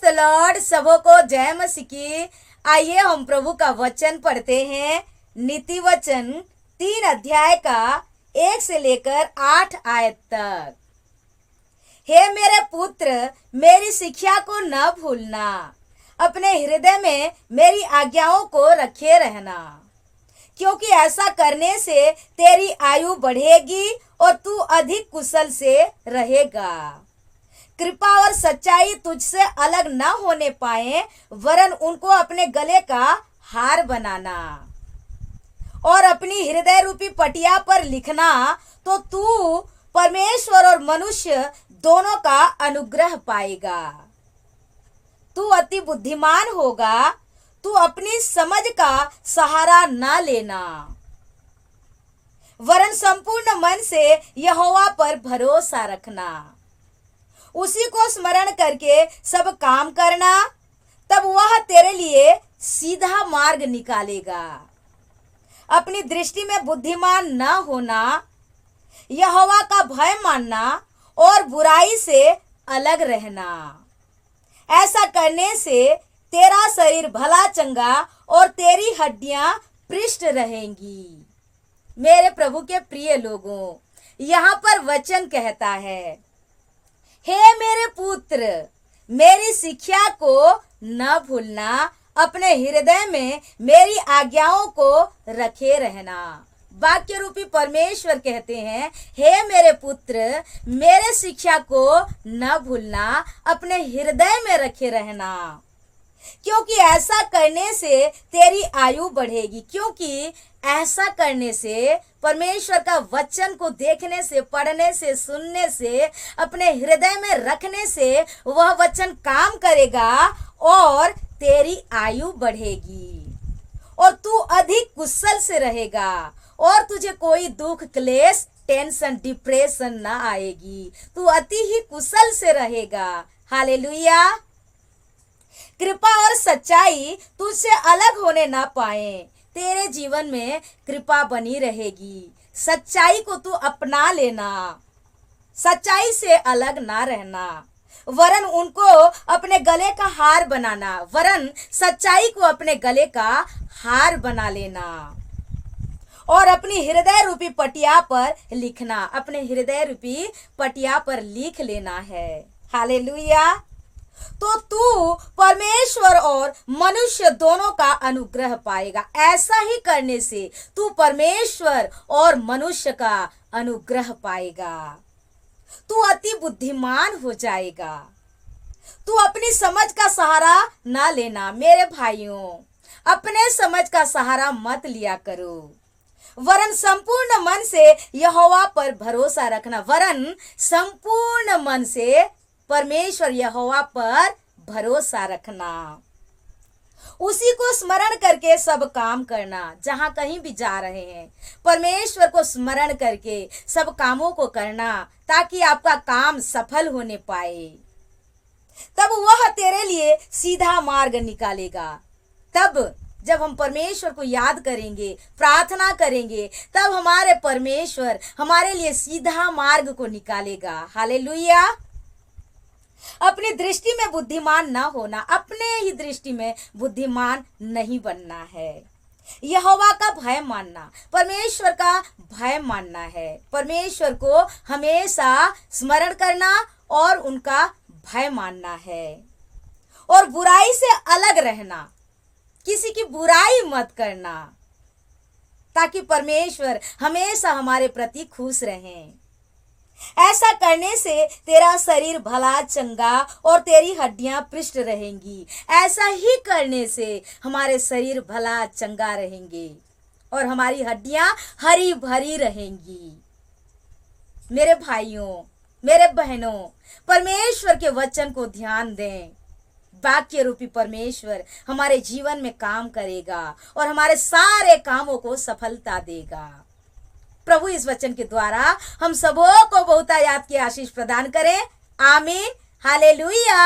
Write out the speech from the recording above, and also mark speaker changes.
Speaker 1: The Lord, सबों को जय मसीह की। आइए हम प्रभु का वचन पढ़ते हैं। नीति वचन 3 अध्याय का 1 से लेकर 8 आयत तक। हे मेरे पुत्र, मेरी शिक्षा को न भूलना, अपने हृदय में मेरी आज्ञाओं को रखे रहना, क्योंकि ऐसा करने से तेरी आयु बढ़ेगी और तू अधिक कुशल से रहेगा। कृपा और सच्चाई तुझसे अलग न होने पाए, वरन उनको अपने गले का हार बनाना और अपनी हृदय रूपी पटिया पर लिखना, तो तू परमेश्वर और मनुष्य दोनों का अनुग्रह पाएगा। तू अति बुद्धिमान होगा, तू अपनी समझ का सहारा न लेना, वरन संपूर्ण मन से यहोवा पर भरोसा रखना, उसी को स्मरण करके सब काम करना, तब वह तेरे लिए सीधा मार्ग निकालेगा। अपनी दृष्टि में बुद्धिमान न होना, यहोवा का भय मानना और बुराई से अलग रहना। ऐसा करने से तेरा शरीर भला चंगा और तेरी हड्डियां पुष्ट रहेंगी। मेरे प्रभु के प्रिय लोगों, यहाँ पर वचन कहता है, हे मेरे पुत्र, मेरी शिक्षा को न भूलना, अपने हृदय में मेरी आज्ञाओं को रखे रहना। वाक्य रूपी परमेश्वर कहते हैं, हे मेरे पुत्र, मेरे शिक्षा को न भूलना, अपने हृदय में रखे रहना, क्योंकि ऐसा करने से तेरी आयु बढ़ेगी। क्योंकि ऐसा करने से, परमेश्वर का वचन को देखने से, पढ़ने से, सुनने से, अपने हृदय में रखने से वह वचन काम करेगा और तेरी आयु बढ़ेगी और तू अधिक कुशल से रहेगा और तुझे कोई दुख, क्लेश, टेंशन, डिप्रेशन ना आएगी। तू अति ही कुशल से रहेगा। हालेलुया। कृपा और सच्चाई तुझसे अलग होने ना पाए। तेरे जीवन में कृपा बनी रहेगी। सच्चाई को तू अपना लेना, सच्चाई से अलग ना रहना, वरन उनको अपने गले का हार बनाना, वरन सच्चाई को अपने गले का हार बना लेना और अपनी हृदय रूपी पटिया पर लिखना। अपने हृदय रूपी पटिया पर लिख लेना है। हालेलुया। तो तू परमेश्वर और मनुष्य दोनों का अनुग्रह पाएगा। ऐसा ही करने से तू परमेश्वर और मनुष्य का अनुग्रह पाएगा। तू अति बुद्धिमान हो जाएगा। तू अपनी समझ का सहारा ना लेना। मेरे भाइयों, अपने समझ का सहारा मत लिया करो, वरन संपूर्ण मन से यहोवा पर भरोसा रखना। वरन संपूर्ण मन से परमेश्वर यहोवा पर भरोसा रखना, उसी को स्मरण करके सब काम करना। जहां कहीं भी जा रहे हैं, परमेश्वर को स्मरण करके सब कामों को करना, ताकि आपका काम सफल होने पाए। तब वह तेरे लिए सीधा मार्ग निकालेगा। तब जब हम परमेश्वर को याद करेंगे, प्रार्थना करेंगे, तब हमारे परमेश्वर हमारे लिए सीधा मार्ग को निकालेगा। हालेलुया। अपनी दृष्टि में बुद्धिमान ना होना, अपने ही दृष्टि में बुद्धिमान नहीं बनना है। यहोवा का भय मानना, परमेश्वर का भय मानना है। परमेश्वर को हमेशा स्मरण करना और उनका भय मानना है और बुराई से अलग रहना। किसी की बुराई मत करना, ताकि परमेश्वर हमेशा हमारे प्रति खुश रहें। ऐसा करने से तेरा शरीर भला चंगा और तेरी हड्डियां पुष्ट रहेंगी। ऐसा ही करने से हमारे शरीर भला चंगा रहेंगे और हमारी हड्डियां हरी भरी रहेंगी। मेरे भाइयों, मेरे बहनों, परमेश्वर के वचन को ध्यान दें। वाक्य रूपी परमेश्वर हमारे जीवन में काम करेगा और हमारे सारे कामों को सफलता देगा। प्रभु इस वचन के द्वारा हम सबों को बहुतायत की आशीष प्रदान करें। आमीन। हालेलुया।